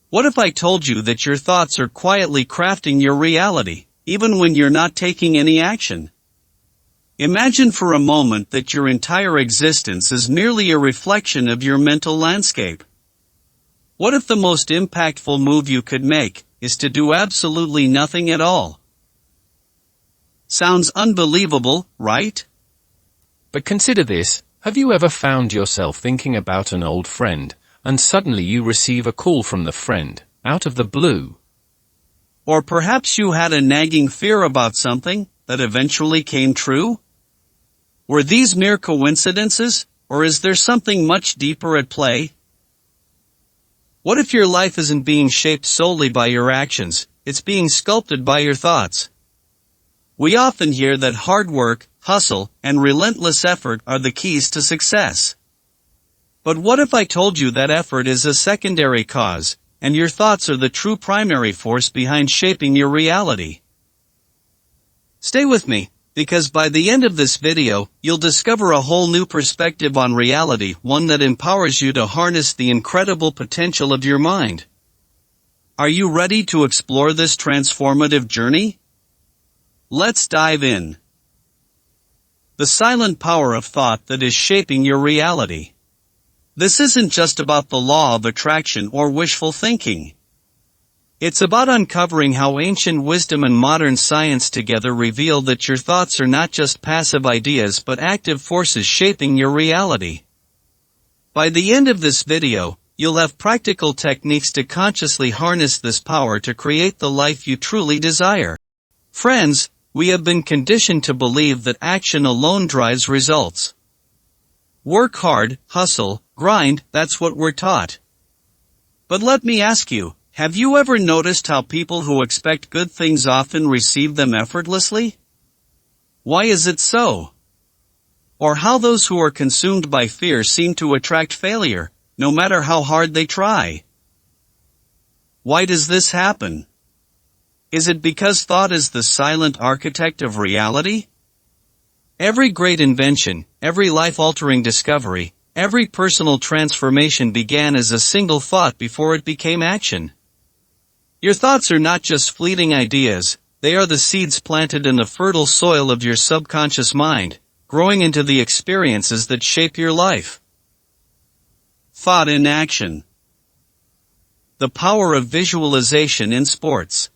What if I told you that your thoughts are quietly crafting your reality, even when you're not taking any action? Imagine for a moment that your entire existence is merely a reflection of your mental landscape. What if the most impactful move you could make is to do absolutely nothing at all? Sounds unbelievable, right? But consider this. Have you ever found yourself thinking about an old friend, and suddenly you receive a call from the friend, out of the blue? Or perhaps you had a nagging fear about something that eventually came true? Were these mere coincidences, or is there something much deeper at play? What if your life isn't being shaped solely by your actions, it's being sculpted by your thoughts? We often hear that hard work, hustle, and relentless effort are the keys to success. But what if I told you that effort is a secondary cause, and your thoughts are the true primary force behind shaping your reality? Stay with me, because by the end of this video, you'll discover a whole new perspective on reality, one that empowers you to harness the incredible potential of your mind. Are you ready to explore this transformative journey? Let's dive in. The silent power of thought that is shaping your reality. This isn't just about the law of attraction or wishful thinking. It's about uncovering how ancient wisdom and modern science together reveal that your thoughts are not just passive ideas but active forces shaping your reality. By the end of this video, you'll have practical techniques to consciously harness this power to create the life you truly desire. Friends, we have been conditioned to believe that action alone drives results. Work hard, hustle, grind, that's what we're taught. But let me ask you, have you ever noticed how people who expect good things often receive them effortlessly? Why is it so? Or how those who are consumed by fear seem to attract failure, no matter how hard they try? Why does this happen? Is it because thought is the silent architect of reality? Every great invention, every life-altering discovery, every personal transformation began as a single thought before it became action. Your thoughts are not just fleeting ideas, they are the seeds planted in the fertile soil of your subconscious mind, growing into the experiences that shape your life. Thought in action. The power of visualization in sports.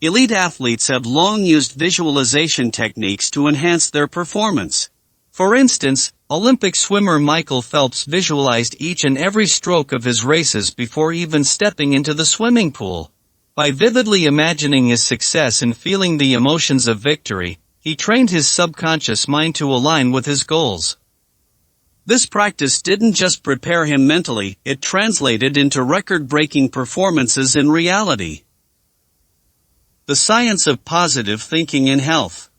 Elite athletes have long used visualization techniques to enhance their performance. For instance, Olympic swimmer Michael Phelps visualized each and every stroke of his races before even stepping into the swimming pool. By vividly imagining his success and feeling the emotions of victory, he trained his subconscious mind to align with his goals. This practice didn't just prepare him mentally, it translated into record-breaking performances in reality. The science of positive thinking in health.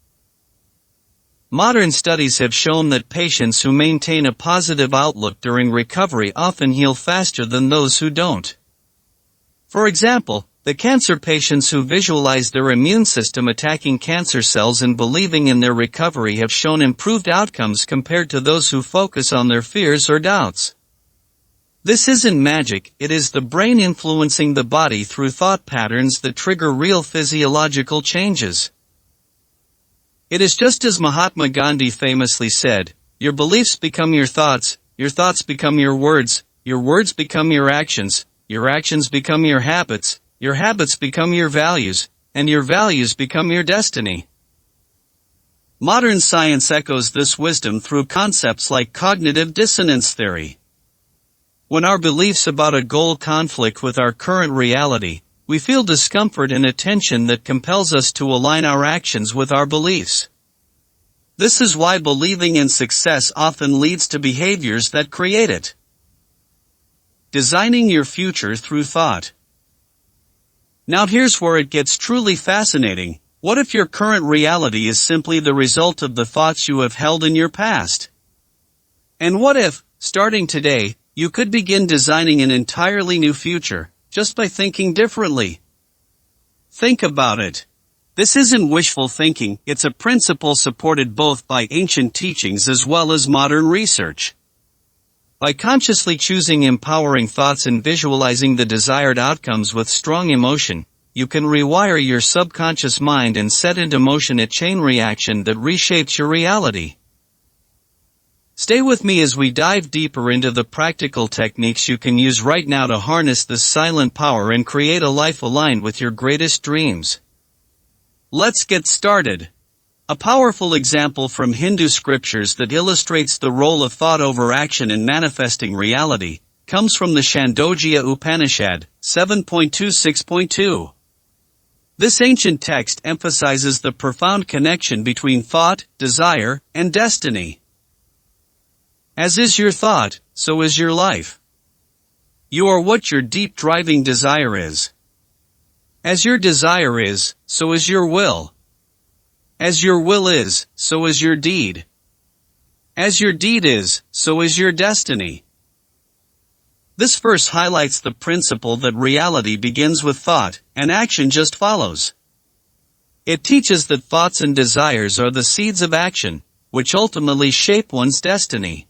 Modern studies have shown that patients who maintain a positive outlook during recovery often heal faster than those who don't. For example, the cancer patients who visualize their immune system attacking cancer cells and believing in their recovery have shown improved outcomes compared to those who focus on their fears or doubts. This isn't magic, it is the brain influencing the body through thought patterns that trigger real physiological changes. It is just as Mahatma Gandhi famously said, your beliefs become your thoughts become your words become your actions become your habits become your values, and your values become your destiny. Modern science echoes this wisdom through concepts like cognitive dissonance theory. When our beliefs about a goal conflict with our current reality, we feel discomfort and a tension that compels us to align our actions with our beliefs. This is why believing in success often leads to behaviors that create it. Designing your future through thought. Now here's where it gets truly fascinating. What if your current reality is simply the result of the thoughts you have held in your past? And what if, starting today, you could begin designing an entirely new future, just by thinking differently? Think about it. This isn't wishful thinking, it's a principle supported both by ancient teachings as well as modern research. By consciously choosing empowering thoughts and visualizing the desired outcomes with strong emotion, you can rewire your subconscious mind and set into motion a chain reaction that reshapes your reality. Stay with me as we dive deeper into the practical techniques you can use right now to harness this silent power and create a life aligned with your greatest dreams. Let's get started. A powerful example from Hindu scriptures that illustrates the role of thought over action in manifesting reality comes from the Chandogya Upanishad 7.26.2. This ancient text emphasizes the profound connection between thought, desire, and destiny. As is your thought, so is your life. You are what your deep driving desire is. As your desire is, so is your will. As your will is, so is your deed. As your deed is, so is your destiny. This verse highlights the principle that reality begins with thought, and action just follows. It teaches that thoughts and desires are the seeds of action, which ultimately shape one's destiny.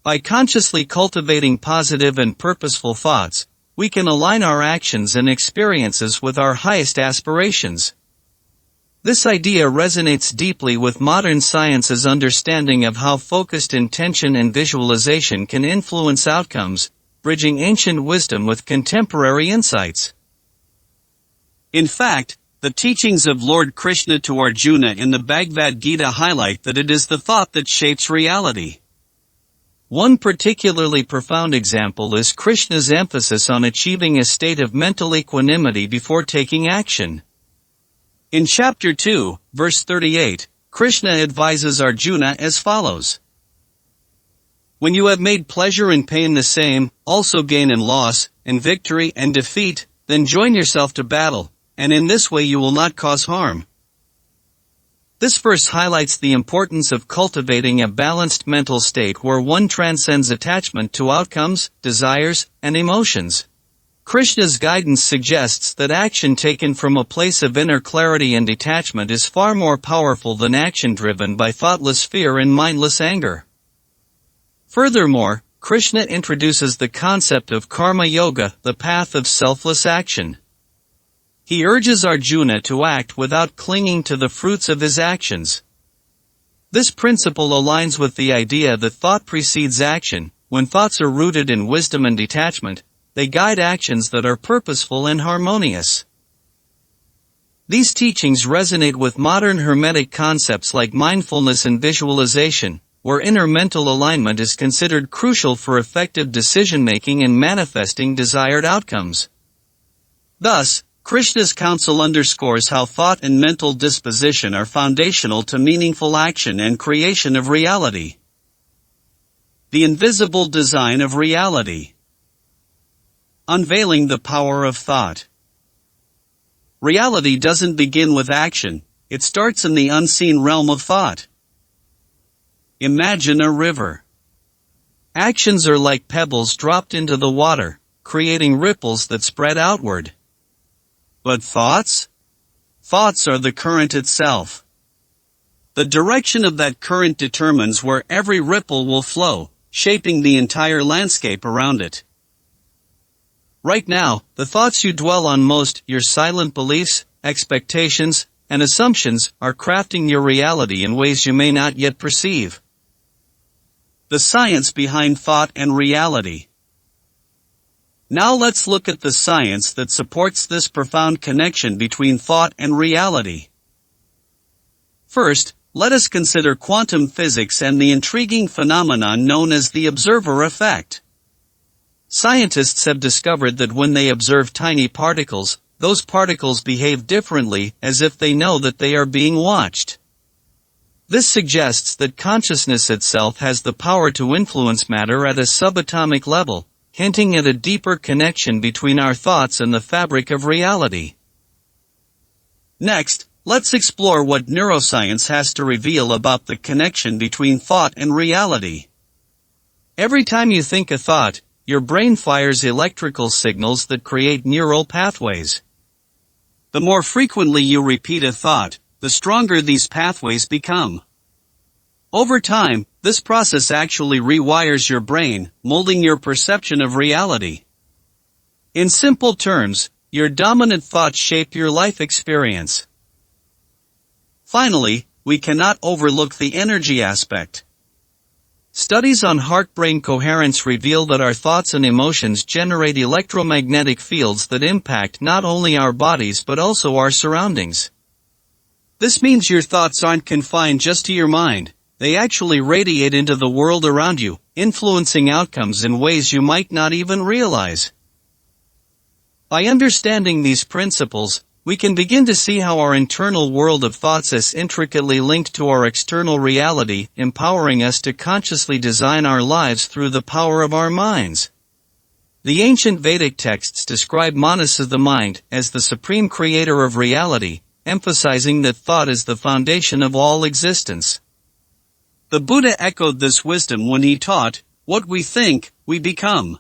By consciously cultivating positive and purposeful thoughts, we can align our actions and experiences with our highest aspirations. This idea resonates deeply with modern science's understanding of how focused intention and visualization can influence outcomes, bridging ancient wisdom with contemporary insights. In fact, the teachings of Lord Krishna to Arjuna in the Bhagavad Gita highlight that it is the thought that shapes reality. One particularly profound example is Krishna's emphasis on achieving a state of mental equanimity before taking action. In chapter 2, verse 38, Krishna advises Arjuna as follows. When you have made pleasure and pain the same, also gain and loss, and victory and defeat, then join yourself to battle, and in this way you will not cause harm. This verse highlights the importance of cultivating a balanced mental state where one transcends attachment to outcomes, desires, and emotions. Krishna's guidance suggests that action taken from a place of inner clarity and detachment is far more powerful than action driven by thoughtless fear and mindless anger. Furthermore, Krishna introduces the concept of karma yoga, the path of selfless action. He urges Arjuna to act without clinging to the fruits of his actions. This principle aligns with the idea that thought precedes action. When thoughts are rooted in wisdom and detachment, they guide actions that are purposeful and harmonious. These teachings resonate with modern Hermetic concepts like mindfulness and visualization, where inner mental alignment is considered crucial for effective decision-making and manifesting desired outcomes. Thus, Krishna's counsel underscores how thought and mental disposition are foundational to meaningful action and creation of reality. The invisible design of reality. Unveiling the power of thought. Reality doesn't begin with action, it starts in the unseen realm of thought. Imagine a river. Actions are like pebbles dropped into the water, creating ripples that spread outward. But thoughts? Thoughts are the current itself. The direction of that current determines where every ripple will flow, shaping the entire landscape around it. Right now, the thoughts you dwell on most, your silent beliefs, expectations, and assumptions, are crafting your reality in ways you may not yet perceive. The science behind thought and reality. Now let's look at the science that supports this profound connection between thought and reality. First, let us consider quantum physics and the intriguing phenomenon known as the observer effect. Scientists have discovered that when they observe tiny particles, those particles behave differently, as if they know that they are being watched. This suggests that consciousness itself has the power to influence matter at a subatomic level, hinting at a deeper connection between our thoughts and the fabric of reality. Next, let's explore what neuroscience has to reveal about the connection between thought and reality. Every time you think a thought, your brain fires electrical signals that create neural pathways. The more frequently you repeat a thought, the stronger these pathways become. Over time, this process actually rewires your brain, molding your perception of reality. In simple terms, your dominant thoughts shape your life experience. Finally, we cannot overlook the energy aspect. Studies on heart-brain coherence reveal that our thoughts and emotions generate electromagnetic fields that impact not only our bodies but also our surroundings. This means your thoughts aren't confined just to your mind. They actually radiate into the world around you, influencing outcomes in ways you might not even realize. By understanding these principles, we can begin to see how our internal world of thoughts is intricately linked to our external reality, empowering us to consciously design our lives through the power of our minds. The ancient Vedic texts describe Manas, the mind, as the supreme creator of reality, emphasizing that thought is the foundation of all existence. The Buddha echoed this wisdom when he taught, "What we think, we become."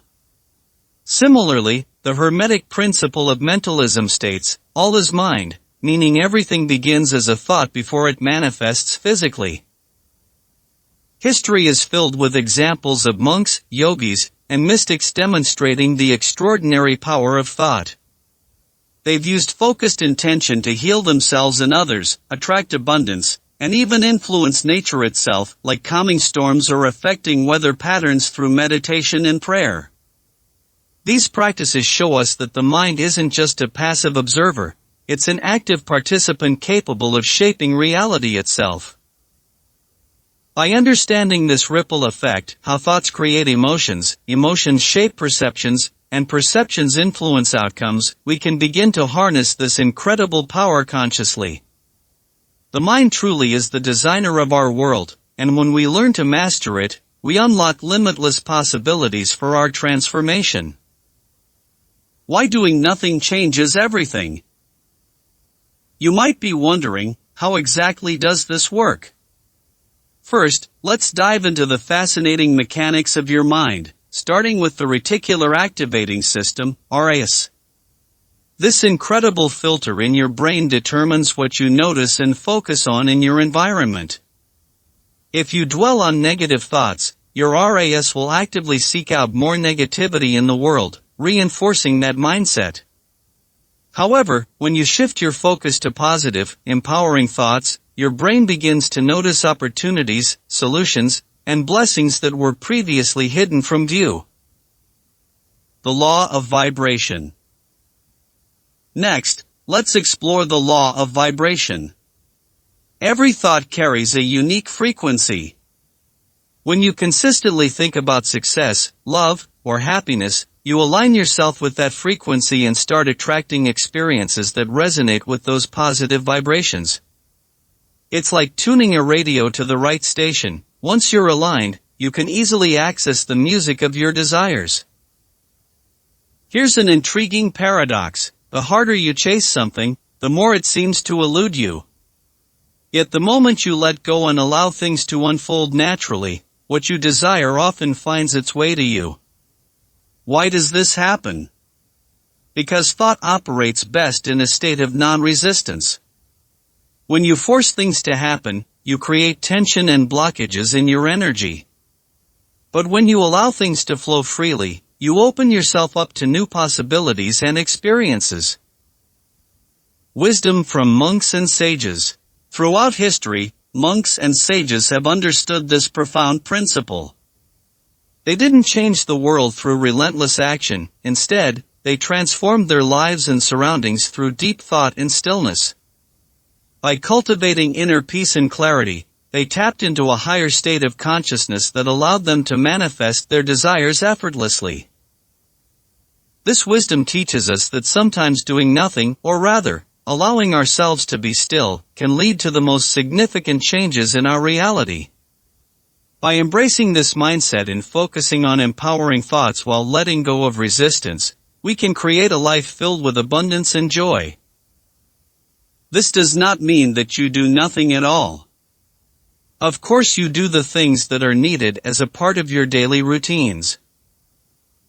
Similarly, the Hermetic principle of mentalism states, "All is mind," meaning everything begins as a thought before it manifests physically. History is filled with examples of monks, yogis, and mystics demonstrating the extraordinary power of thought. They've used focused intention to heal themselves and others, attract abundance, and even influence nature itself, like calming storms or affecting weather patterns through meditation and prayer. These practices show us that the mind isn't just a passive observer, it's an active participant capable of shaping reality itself. By understanding this ripple effect, how thoughts create emotions, emotions shape perceptions, and perceptions influence outcomes, we can begin to harness this incredible power consciously. The mind truly is the designer of our world, and when we learn to master it, we unlock limitless possibilities for our transformation. Why doing nothing changes everything? You might be wondering, how exactly does this work? First, let's dive into the fascinating mechanics of your mind, starting with the reticular activating system, RAS. This incredible filter in your brain determines what you notice and focus on in your environment. If you dwell on negative thoughts, your RAS will actively seek out more negativity in the world, reinforcing that mindset. However, when you shift your focus to positive, empowering thoughts, your brain begins to notice opportunities, solutions, and blessings that were previously hidden from view. The law of vibration. Next, let's explore the law of vibration. Every thought carries a unique frequency. When you consistently think about success, love, or happiness, you align yourself with that frequency and start attracting experiences that resonate with those positive vibrations. It's like tuning a radio to the right station. Once you're aligned, you can easily access the music of your desires. Here's an intriguing paradox. The harder you chase something, the more it seems to elude you. Yet the moment you let go and allow things to unfold naturally, what you desire often finds its way to you. Why does this happen? Because thought operates best in a state of non-resistance. When you force things to happen, you create tension and blockages in your energy. But when you allow things to flow freely, you open yourself up to new possibilities and experiences. Wisdom from monks and sages. Throughout history, monks and sages have understood this profound principle. They didn't change the world through relentless action. Instead, they transformed their lives and surroundings through deep thought and stillness. By cultivating inner peace and clarity, they tapped into a higher state of consciousness that allowed them to manifest their desires effortlessly. This wisdom teaches us that sometimes doing nothing, or rather, allowing ourselves to be still, can lead to the most significant changes in our reality. By embracing this mindset and focusing on empowering thoughts while letting go of resistance, we can create a life filled with abundance and joy. This does not mean that you do nothing at all. Of course you do the things that are needed as a part of your daily routines.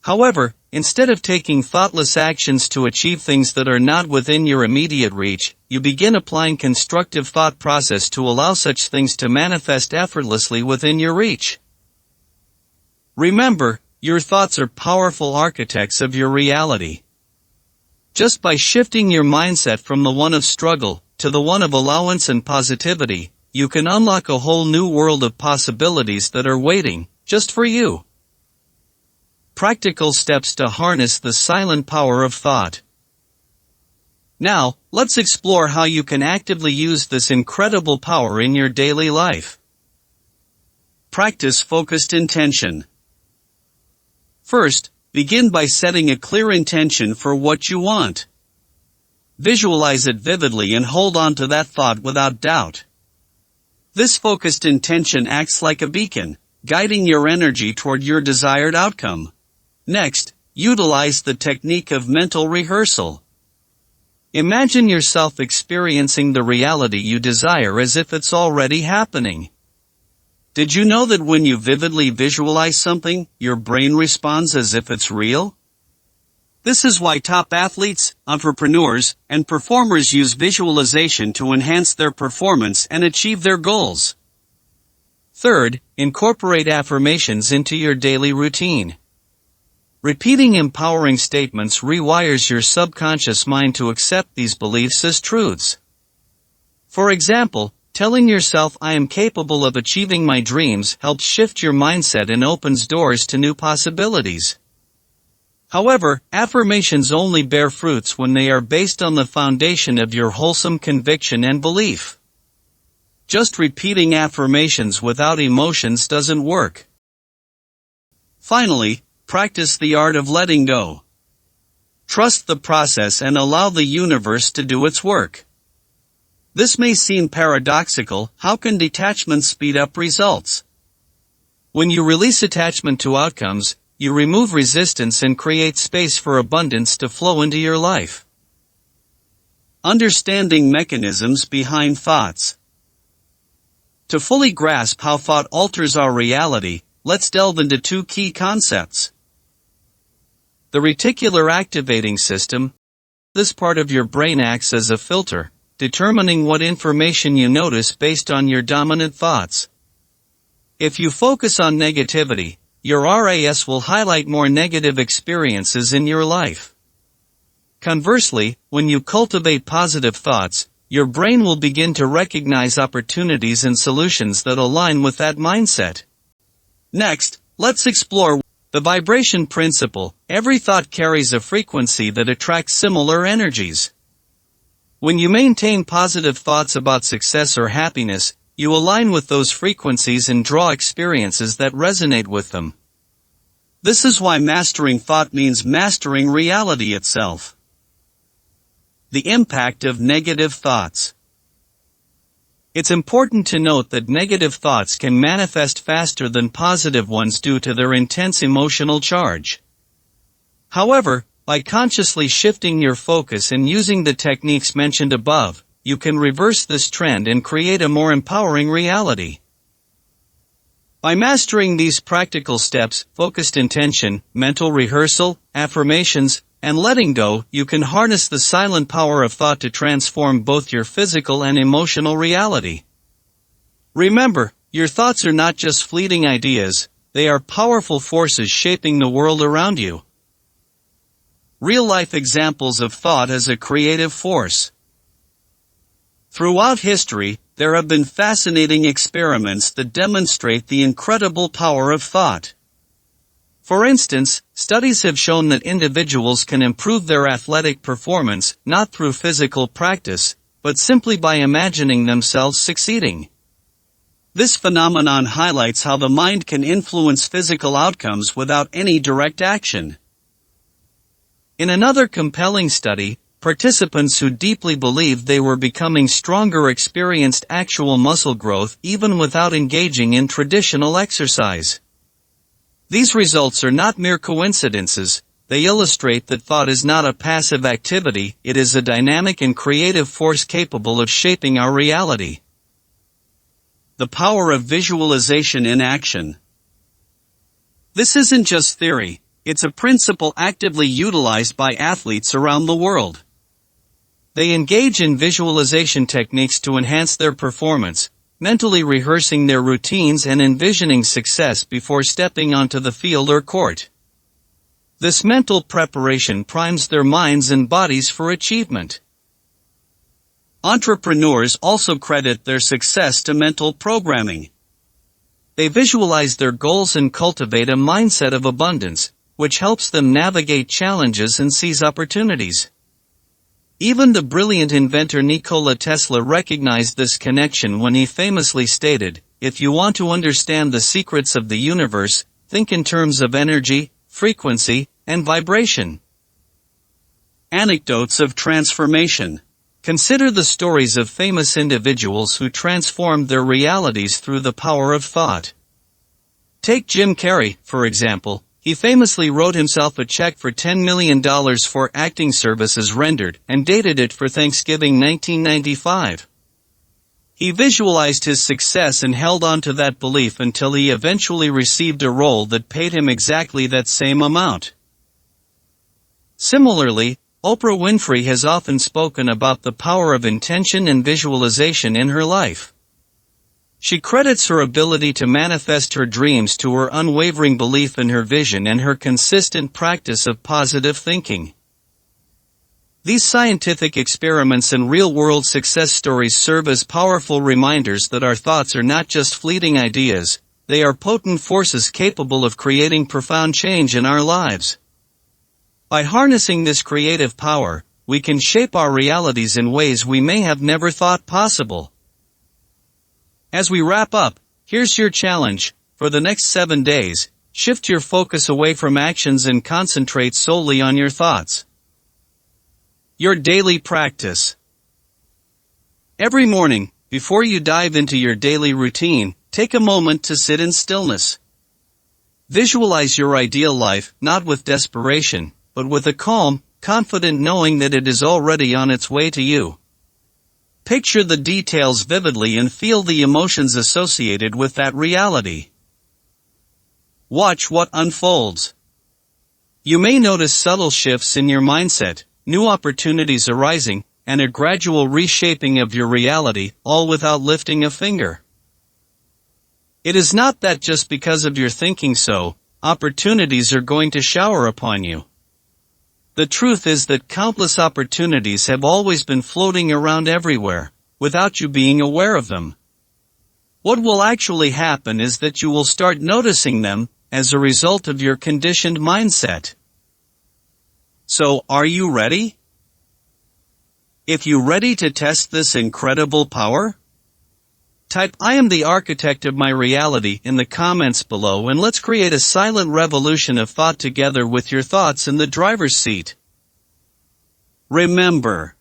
However, instead of taking thoughtless actions to achieve things that are not within your immediate reach, you begin applying constructive thought process to allow such things to manifest effortlessly within your reach. Remember, your thoughts are powerful architects of your reality. Just by shifting your mindset from the one of struggle to the one of allowance and positivity, you can unlock a whole new world of possibilities that are waiting, just for you. Practical steps to harness the silent power of thought. Now, let's explore how you can actively use this incredible power in your daily life. Practice focused intention. First, begin by setting a clear intention for what you want. Visualize it vividly and hold on to that thought without doubt. This focused intention acts like a beacon, guiding your energy toward your desired outcome. Next, utilize the technique of mental rehearsal. Imagine yourself experiencing the reality you desire as if it's already happening. Did you know that when you vividly visualize something, your brain responds as if it's real? This is why top athletes, entrepreneurs, and performers use visualization to enhance their performance and achieve their goals. Third, incorporate affirmations into your daily routine. Repeating empowering statements rewires your subconscious mind to accept these beliefs as truths. For example, telling yourself "I am capable of achieving my dreams" helps shift your mindset and opens doors to new possibilities. However, affirmations only bear fruits when they are based on the foundation of your wholesome conviction and belief. Just repeating affirmations without emotions doesn't work. Finally, practice the art of letting go. Trust the process and allow the universe to do its work. This may seem paradoxical. How can detachment speed up results? When you release attachment to outcomes, you remove resistance and create space for abundance to flow into your life. Understanding mechanisms behind thoughts. To fully grasp how thought alters our reality, let's delve into two key concepts. The reticular activating system. This part of your brain acts as a filter, determining what information you notice based on your dominant thoughts. If you focus on negativity, your RAS will highlight more negative experiences in your life. Conversely, when you cultivate positive thoughts, your brain will begin to recognize opportunities and solutions that align with that mindset. Next, let's explore the vibration principle. Every thought carries a frequency that attracts similar energies. When you maintain positive thoughts about success or happiness, you align with those frequencies and draw experiences that resonate with them. This is why mastering thought means mastering reality itself. The impact of negative thoughts. It's important to note that negative thoughts can manifest faster than positive ones due to their intense emotional charge. However, by consciously shifting your focus and using the techniques mentioned above, you can reverse this trend and create a more empowering reality. By mastering these practical steps, focused intention, mental rehearsal, affirmations, and letting go, you can harness the silent power of thought to transform both your physical and emotional reality. Remember, your thoughts are not just fleeting ideas, they are powerful forces shaping the world around you. Real-life examples of thought as a creative force. Throughout history, there have been fascinating experiments that demonstrate the incredible power of thought. For instance, studies have shown that individuals can improve their athletic performance not through physical practice, but simply by imagining themselves succeeding. This phenomenon highlights how the mind can influence physical outcomes without any direct action. In another compelling study, participants who deeply believed they were becoming stronger experienced actual muscle growth even without engaging in traditional exercise. These results are not mere coincidences. They illustrate that thought is not a passive activity, it is a dynamic and creative force capable of shaping our reality. The power of visualization in action. This isn't just theory, It's a principle actively utilized by athletes around the world. They engage in visualization techniques to enhance their performance, mentally rehearsing their routines and envisioning success before stepping onto the field or court. This mental preparation primes their minds and bodies for achievement. Entrepreneurs also credit their success to mental programming. They visualize their goals and cultivate a mindset of abundance, which helps them navigate challenges and seize opportunities. Even the brilliant inventor Nikola Tesla recognized this connection when he famously stated, "If you want to understand the secrets of the universe, think in terms of energy, frequency, and vibration." Anecdotes of transformation. Consider the stories of famous individuals who transformed their realities through the power of thought. Take Jim Carrey, for example. He famously wrote himself a check for $10 million for acting services rendered and dated it for Thanksgiving 1995. He visualized his success and held on to that belief until he eventually received a role that paid him exactly that same amount. Similarly, Oprah Winfrey has often spoken about the power of intention and visualization in her life. She credits her ability to manifest her dreams to her unwavering belief in her vision and her consistent practice of positive thinking. These scientific experiments and real-world success stories serve as powerful reminders that our thoughts are not just fleeting ideas, they are potent forces capable of creating profound change in our lives. By harnessing this creative power, we can shape our realities in ways we may have never thought possible. As we wrap up, here's your challenge. For the next 7 days, shift your focus away from actions and concentrate solely on your thoughts. Your daily practice. Every morning, before you dive into your daily routine, take a moment to sit in stillness. Visualize your ideal life, not with desperation, but with a calm, confident knowing that it is already on its way to you. Picture the details vividly and feel the emotions associated with that reality. Watch what unfolds. You may notice subtle shifts in your mindset, new opportunities arising, and a gradual reshaping of your reality, all without lifting a finger. It is not that just because of your thinking so, opportunities are going to shower upon you. The truth is that countless opportunities have always been floating around everywhere, without you being aware of them. What will actually happen is that you will start noticing them, as a result of your conditioned mindset. So, are you ready? If you're ready to test this incredible power, type "I am the architect of my reality" in the comments below and let's create a silent revolution of thought together with your thoughts in the driver's seat. Remember,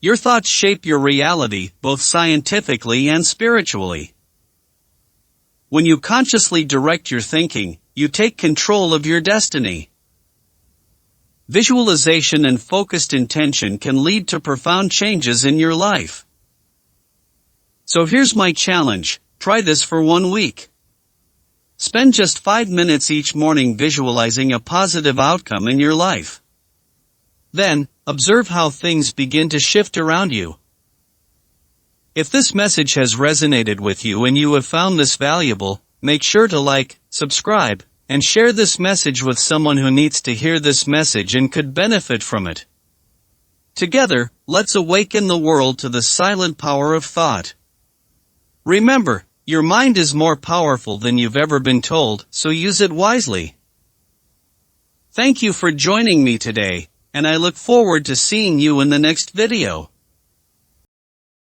your thoughts shape your reality, both scientifically and spiritually. When you consciously direct your thinking, you take control of your destiny. Visualization and focused intention can lead to profound changes in your life. So here's my challenge, try this for 1 week. Spend just 5 minutes each morning visualizing a positive outcome in your life. Then, observe how things begin to shift around you. If this message has resonated with you and you have found this valuable, make sure to like, subscribe, and share this message with someone who needs to hear this message and could benefit from it. Together, let's awaken the world to the silent power of thought. Remember, your mind is more powerful than you've ever been told, so use it wisely. Thank you for joining me today, and I look forward to seeing you in the next video.